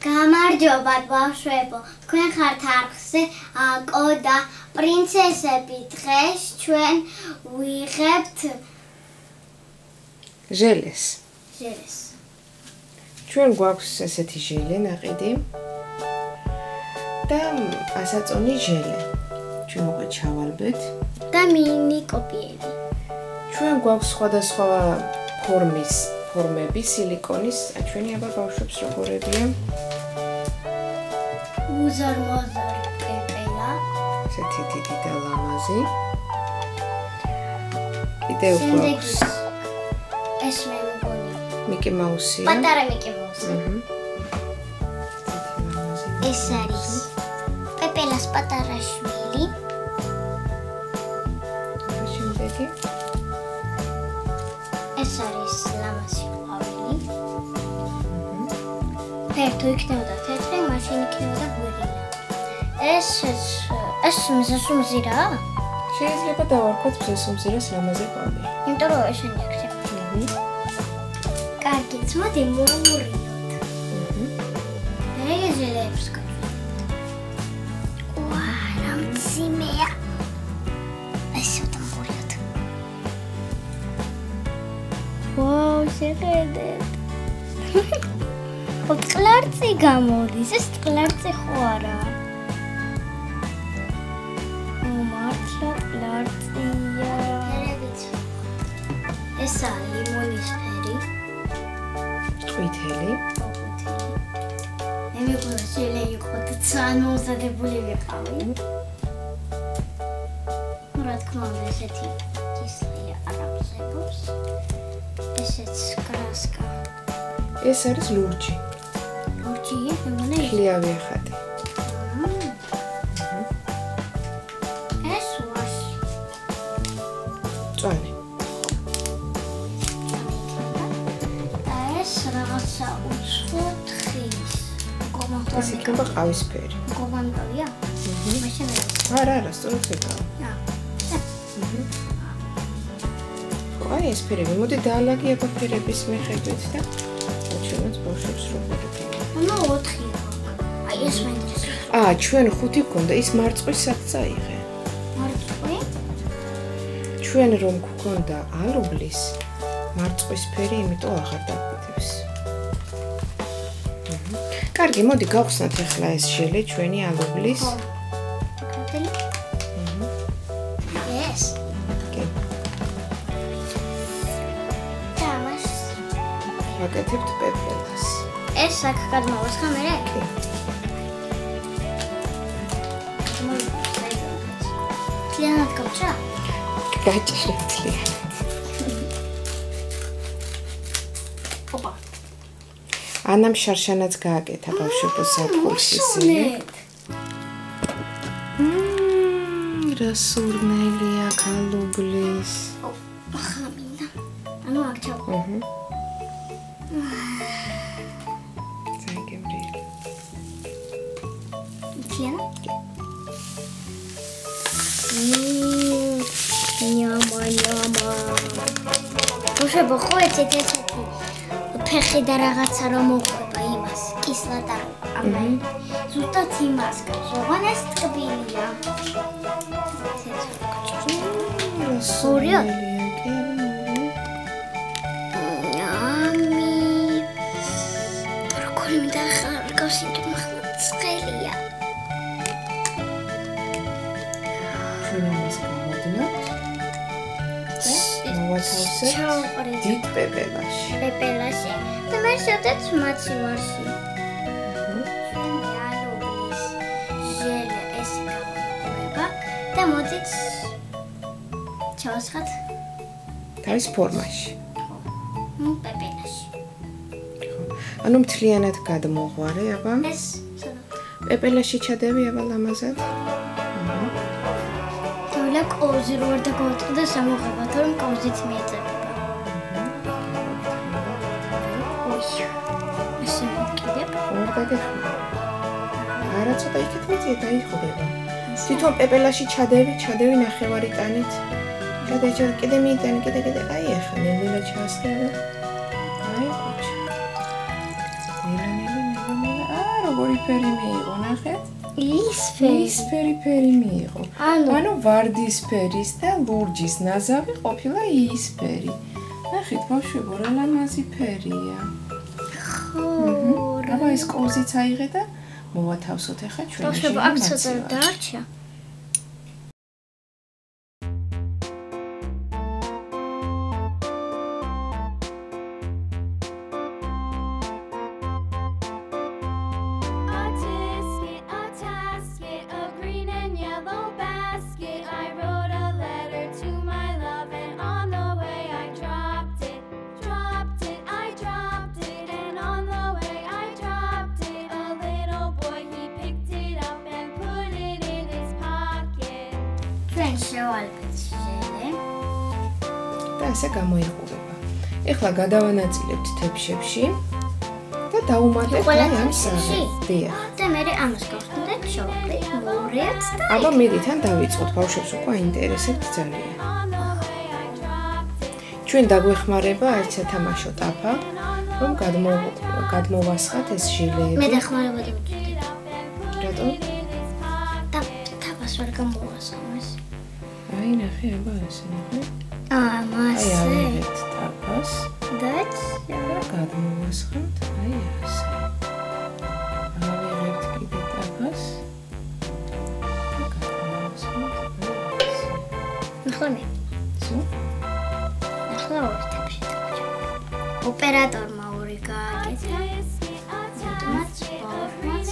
გამარჯობათ ბავშვებო, თქვენ ხართ არხზე აკო და პრინცესები. დღეს ჩვენ ვიღებთ ჟელეს. ჩვენ გვაქვს ესეთი ჟელე ნაყიდი და ასაწონი ჟელე. ჩვენ მოყვა ჩავალბეთ და მინი კოპიები. ჩვენ გვაქვს სხვადასხვა ფორმები სილიკონის, ჩვენი აბა ბავშვებს როგორებია? უზარმაზარი პეპელა. ესეთი დიდი და ლამაზი. კიდევ გვაქვს ეს მე მგონი. მიკი მაუსი. პატარა მიკი მაუსი. ეს არის პეპელას პატარა შვილი. შემდეგი ეს არის ლამაზი ყვავილი. ფერტო იქნებოდა თეთრი, მაშინ იქნებოდა გვირილა. ეს მზესუმზირაა? შეიძლება დავარქვათ მზესუმზირას ლამაზი ყვავილი. იმიტომ რომ ესენი აქვს. კარგი, მოდი მოვურიოთ. მე ჟელებს გავხდით. ვაა, რა მძიმეა. ესე დავურიოთ. ვაუ, შეხედეთ. წყლარწი გამოდის, ეს წყლარწი ხო არა? მართლა წყლარწია. ესა ლიმონის ფერი. ყვითელი. მე მეგონა შეიძლება იყოს ცანმოუზადებული ვიყავი. რა თქმა უნდა ესეთი კისლია არაფერს. ესეც კრასკა. ეს არის ლურჯი. ლურჯი, მეგონა ხლიავი ხატი. ეს ვაში. წვანი. რაღაცა უცხო თხის. ეს იქნება ყავისფერი. კომანდალია? მაშინ არა, სწორად ეკავა. აი ეს ფერები, მოდი დაალაგე აბა ფერების მიხედვით და ჩვენც ბავშვებს როგორია. ნუ 4 აი ეს მაინტერესებს. ჩვენ 5 გქონდა, ის მარწყვის საკცა იღე. მარწყვი? ჩვენ რომ გქონდა ალუბლის მარწყვის ფერი, იმიტომ აღარ დაგვითებს. კარგი, მოდი გავხსნათ ახლა ეს ჟელე ჩვენი ალუბლის. კარტელი? ეს. კი. დამას. ვაკეთებთ პეპელას. ეს აქ გადმოვას ხამერე? კი. თლიანად გავჭრა? გაჭრეთლი. ოპა. ანამ შარშანაც გააკეთა ბავშვებო საფხულში ისინი. რა სურნელია ალუბლის. ხამინდა. ანუ აქ ჩავყო. ზაიგემრიელი. თლიანად? ཉამა. ბავშვებო, ხო ეცეთ ფეხი და რაღაცა რომ მოყვება იმას, კისლად არ ამაი. ზუსტად იმას გავს, ოღონ ეს ტკბილია. სურიოთ? ამი. როგორი მინდა ხარ გავს იქ მახლა წყელია. ჩვენს გამოდნოთ. მოვათავსებთ დიდ პეპელაში. პეპელაში და მე შევდეთ მაცივარში. ალუბლის ჟელე ეს გამოიყურება და მოდით ჩავასხათ თავის ფორმაში. პეპელაში. ანუ მთლიანად გადმოღვარე, აბა. ეს პეპელაში ჩადევი აბა ლამაზად. თოლა კოუზი რო არ დაგავწყდა სამოღება, თორემ კოუზით მიეწება. ესე მოკიდებ. ორ დაგეხმარ. არა ცოტა იქით მიწია დაიხურება. თვითონ პეპელაში ჩადევი ნახევარი ტანით. ჩადე კიდე მიიტანი, კიდე აი ახლა ნელ-ნელა ჩასწრება. აი კუჩა. ნელა. როგორი ფერი მიიღო, ნახეთ? იისფერი ფერი მიიღო. ანუ ვარდისფერის და ლურჯის ნაზავი ყოფილა იისფერი. ნახეთ, ბავშვებო, რა ლამაზი ფერია. აბა ეს კოვზიც აიღე და მოვათავსოთ ახლა ჩვენი ბავშვებო, აქ ცოტა დარჩა. და ასე გამოიყურება. ეხლა გადავანაწილებთ თებშებში და დაუმატებთ ამ საღებს. დიახ. და მე ამას გავხსნით შოვაკრით მოვურიათ და აბა მედიდან დავიწყოთ, ბავშვებს უკვე აინტერესებთ ძალიან. ჩვენ დაგვეხმარება ერთ სათამაშო ტაფა, რომ გადმოვასხათ ეს ჟილეები. მე დახმარებოდი ვუწევდი. რატომ? და ტაფას ვერ გამოვასხამეს. აი ნახე, აბა ასე ნახე. მასე. აი ავიღეთ ტაფას. დაც გადმოვასხამთ, აი ასე. ავიღეთ კიდე ტაფას. და გადმოვასხამთ, აი ასე. ნახე მე. სულ? ახლა ორი თებში დავჭამ. ოპერატორმა ორი გააკეთა. ავტომატ სპორტმაც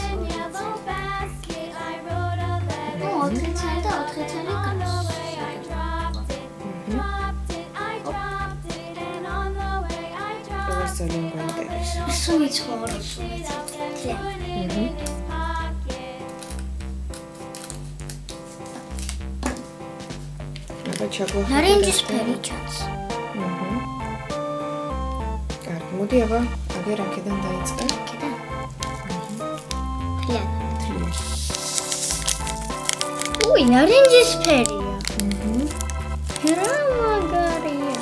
ოთხი ცალი და ოთხი ცალი გავს. ძალიან გვაინტერესებს. სული ცხოვრობს. აბა ჩაგვახერხეთ. ნარინჯისფერი ჩანს. კარგი, მოდი აბა აგერ აქედან დაიწყე. აქედან. თლიანად. უი, ნარინჯისფერია. რა მაგარია.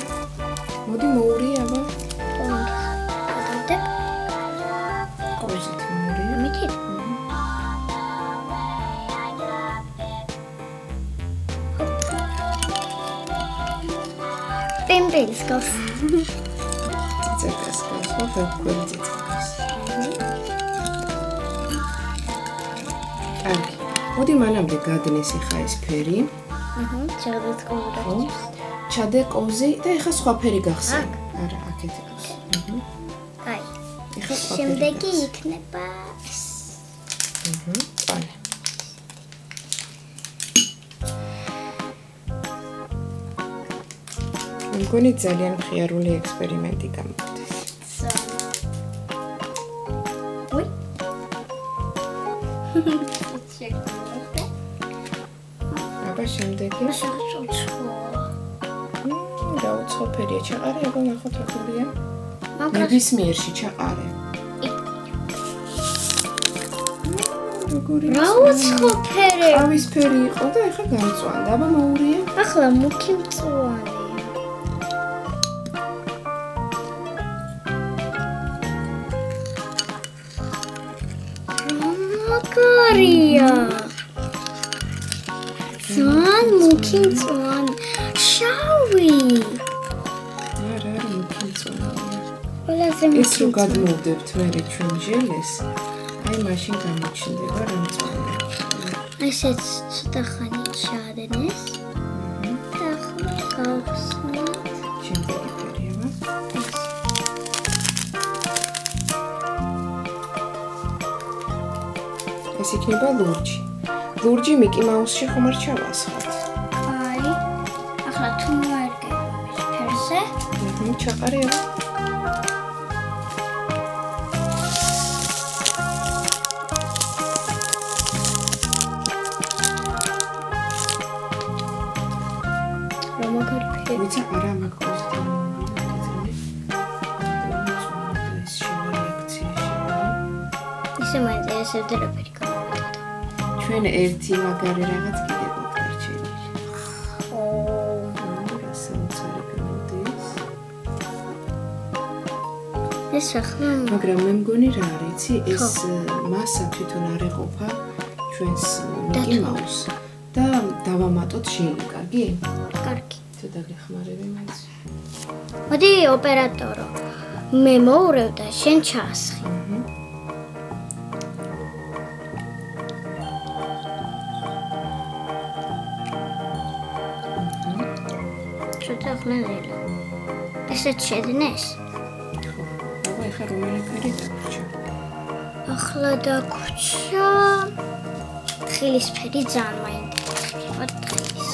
მოდი მოურია აბა. გადავდებ. ყოზით მოურია. მითი. პემპელის გავს. ციცაკას გავს, ფერფული ციცაკას. კარგი. მოდი მანამდე გადნეს ახლა ეს ფერი. ჩადეთ კოვზი. ჩადე კოვზი და ახლა სხვა ფერი გახსენ. არა, აქეთ გავს. აი. ახლა სხვა ფერი. შემდეგი იქნება ეს. წალე. მგონი ძალიან მხიარული ექსპერიმენტი გამოდის. უი. აბა შემდეგი. რა უცხო ფერია ჩაყარე, აბა ნახოთ რა ფერია. ნებისმიერში ჩაყარე. რა უცხო ფერი. ავის ფერი იყო და ახლა გამწვანდა. აბა მოურია. ახლა მუქი მწვანეა. მაგარია. ძალიან მუქი მწვანე. შავი. არა, მუქი მწვანეა. ყველაზე ეს რო გადმოვდებთ მერე ჩვენ ჟელეს, აი მაშინ გამოჩნდება რა მწვანე. ესეც ცოტა ხანი ჩაადენეს. და ახლა გავხსნით. შემდეგი ფერია. ეს იქნება ლურჯი. ლურჯი მიკი მაუსში ხომ არ ჩავასხათ? აი, ახლა თუ მოერგებ მის ფერზე. ჩაყარე აბა. ვიცი არა მაგ კოსტუმი. ისე მაინტერესებდა რა ფერი გამოვიდა. ჩვენ ერთი მაგარი რაღაც კიდე გვაქვს. რასაც არის გამოდის. ეს ახლა მაგრამ მე მგონი რა არის, იცი, ეს მასა თვითონ არ ეყოფა ჩვენს Mickey Mouse და დავამატოთ შენ, კარგი? კარგი. ცოტა გეხმარები მაინც. მოდი ოპერატორო. მე მოურევ და შენ ჩაასხი. ცოტა ხლენელა. ესეც შეძნეს? აბა ეხლა რომელი ფერი დაგვრჩა? ახლა დაგვრჩა თხილისფერი ძალიან მაინტერესებს თხილის.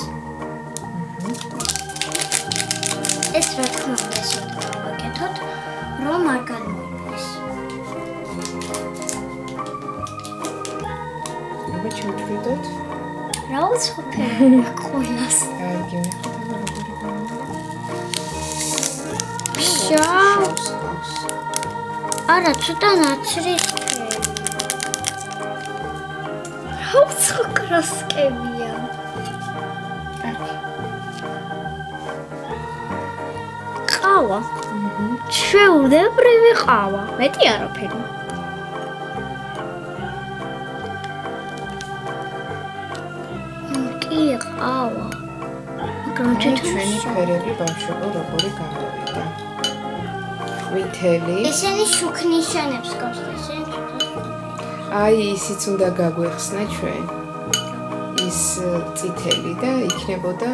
ეს რა თქმა უნდა ესე გავაკეთოთ, რომ არ გამოიყვეს. აბა ჩავთვლიდოთ. რა უცხოფერი ყოლას. კარგი, მე ხოთა როგორი გამოვა. შავს. არა, ცოტა ნაცრისფერი. რა უცხო კროსკებია. ყავა. ჩვეულებრივი ყავა. მეტი არაფერი. კი ყავა. მაგრამ ჩვენი ფერები ბავშვებო როგორი გამოვიდა. ვითელი. ესენი შუქნიშანებს გავს და აი ისიც უნდა გაგვეხსნა ჩვენ. ის წითელი და იქნებოდა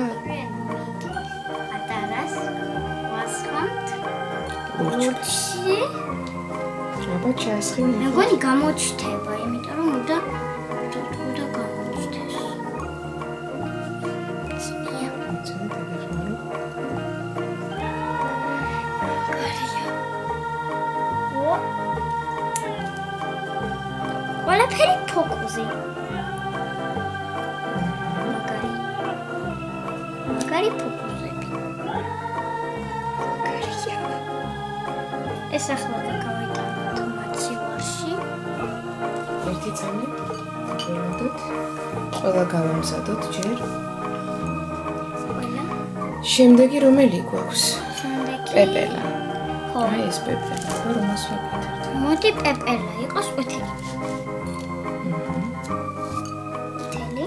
ატარას ვასხამთ ლურჯში. აბა ჩასხივ. მე მგონი გამოჩნდება, იმიტომ რომ უნდა გამოჩნდეს. ძმია. ცოტა დაგეხმარო. ყველაფერი ფოკუსი. მაგარი ფოკუსები. ეს ახლა გავიტანოთ მაცივარში. ერთი წამი ველოდოთ. ყველა გავამზადოთ ჯერ. ყველა. შემდეგი რომელი გვაქვს? შემდეგი პეპელა. ხო. აი ეს პეპელა. რომას ვაკეთებთ? მოდი პეპელა იყოს ყვითელი. ყვითელი.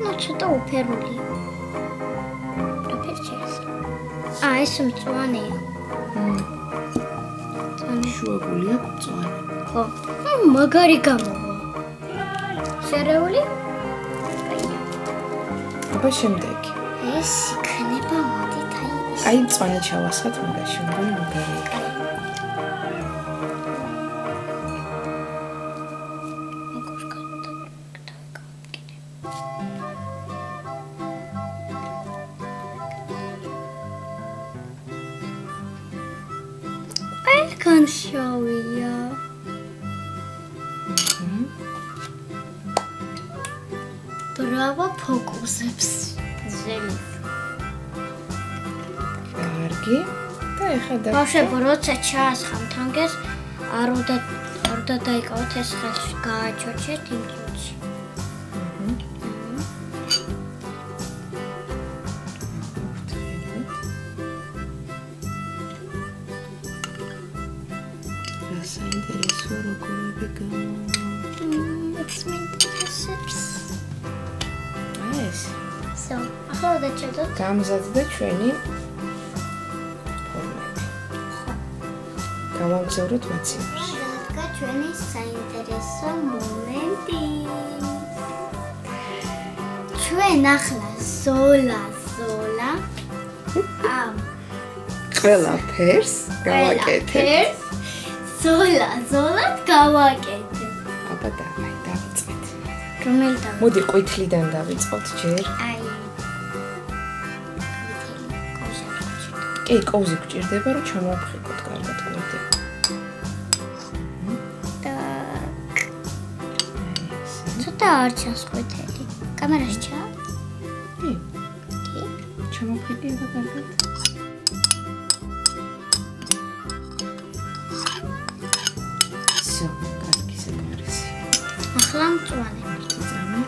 ნუ ცოტა უფერულია. პეპერჩეს. ეს მწვანეა. შუაგული აქვს მწვანე. ხო. მაგარი გამოვა. შერეული? აბა შემდეგი. ეს იქნება მოდით აი მწვანე ჩავასხათ მაგაში, მგონი მაგარი იქნება. განშავია. ბრავო ფოკუსებს ზემოთ. კარგი. და ეხლა ბავშვებო, როცა ჩაასხამთ ამგეს, არ უნდა დაიკავოთ ეს ხელში, გააჩვენეთ იმ წუთში. საინტერესო როგორები გამოვა. ეს მეინტერესებს. ეს. So, ახლა დავჭერდოთ. გამზადდა ჩვენი ფორმები. გავაგზავნოთ მაცივარში. რადგან ჩვენი საინტერესო მომენტი. ჩვენ ახლა ზოლა. ყველაფერს გავაკეთეთ. ზოლად გავაკეთე. აბა დავაი, დავიწყეთ. რომელი დავიწყე? მოდი ყვითლიდან დავიწყოთ ჯერ. აი. კი, კოვზი გჭირდება, რომ ჩამოვხიკოთ კარგად ყვითელი. ცოტა არ ჩანს ყვითელი. კამერაში ჩანს? კი. ჩამოვხიკე კარგად. ახლა ახლა მწვანე. ერთი წამი.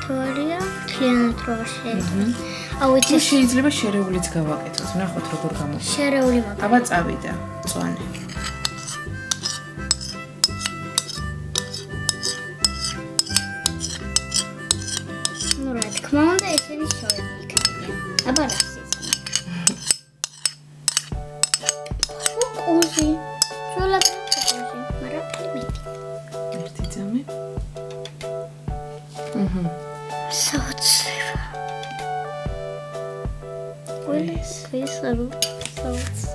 ფართოა, მთლიანად რო შეიძლება. აუც ეს შეიძლება შერეულიც გავაკეთოთ. ნახოთ როგორ გამოდის. შერეული მაგ. აბა წავიდა მწვანე. ნუ რა თქმა უნდა ესენი შოები იქნება. აბა რა სიზმე. უზი. შოლა უზი. მარა ფილმი. ერთი ძამე. საოცრება. ეს არო საოცრ.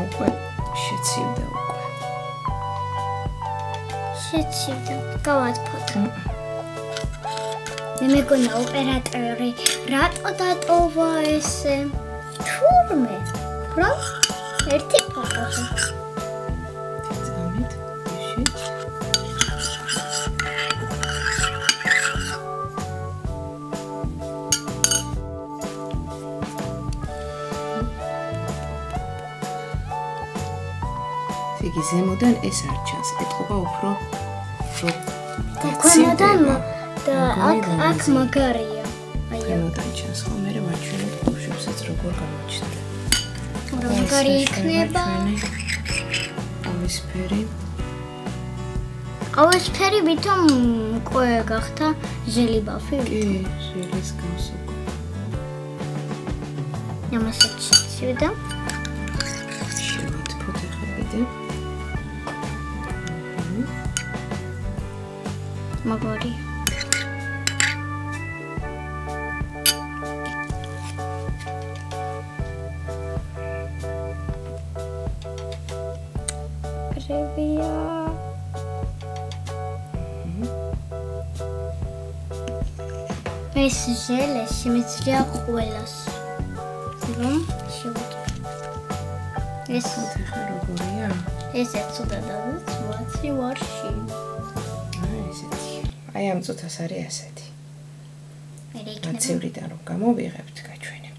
უკვე შეცივდა უკვე. შეცივდა. გავათფოთო. მე მეგონა ოპერატორი რატო დატოვა ესე? თურმე. რა? ერთი ფოტოზე. ძამით, ისე. იგი ზემოდან ეს არ ჩანს, ეთყობა უფრო ქვემოდან და აქ მაგარია. აი ქვემოდან ჩანს, ხო მე ვაჩვენებ ბავშვებსაც როგორ გამოჩნდა. მაგარი იქნება. ავისფერი. ავისფერი ვითომ ყოე გახდა ჟელიბაფი? კი, ჟელის გავს უკვე. ამასაც შეცივდა. შევათფოთ ახლა კიდე. მაგარი. რევია. ეს ჟელე შემიძლია ყველას. რომ შევუდგე. ეს ახლა როგორია? ესეც უდადადაც ვაცი ვარში. აი ამ წუთას არის ასეთი. მე იქნება. მაცევრიდან რომ გამოვიღებთ, გაჩვენე.